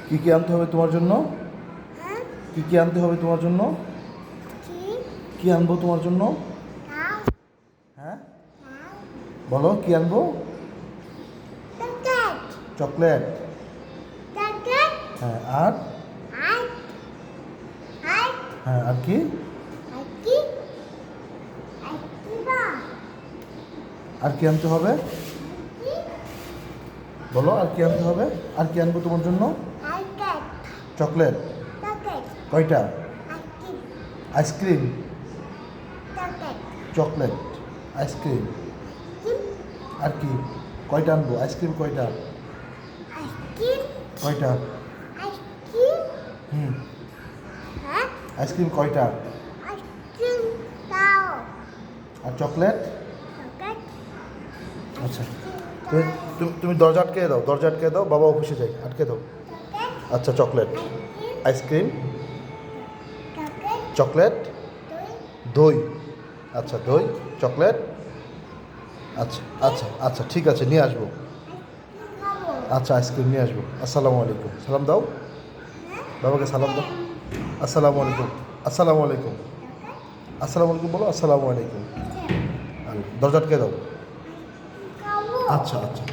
কি কি আনতে হবে তোমার জন্য? কি কি আনতে হবে তোমার জন্য? কি আনবো তোমার জন্য? হ্যাঁ, বলো কি আনবো? চকলেট। হ্যাঁ, আর হ্যাঁ, আর কি? আর কি আনতে হবে? বলো আর কি আনতে হবে? আর কি আনবো তোমার জন্য? চকলেট। কয়টা? আইসক্রিম। Chocolate, ice cream. আর কি? কয়টা আনবো? আইসক্রিম কয়টা? কয়টা? হুম, আইসক্রিম কয়টা? আর চকলেট? আচ্ছা, তুমি তুমি দরজা আটকে দাও, দরজা আটকে দাও, বাবা অফিসে যাই, আটকে দাও। আচ্ছা, চকলেট, আইসক্রিম, চকলেট, দই। আচ্ছা, দই, চকলেট। আচ্ছা আচ্ছা আচ্ছা, ঠিক আছে, নিয়ে আসবো। আচ্ছা, আইসক্রিম নিয়ে আসবো। আসসালামু আলাইকুম, সালাম দাও, বাবাকে সালাম দাও। আসসালামু আলাইকুম, আসসালামু আলাইকুম, আসসালামু আলাইকুম বলো, আসসালামু আলাইকুম। দরজা আটকে দাও। আচ্ছা আচ্ছা।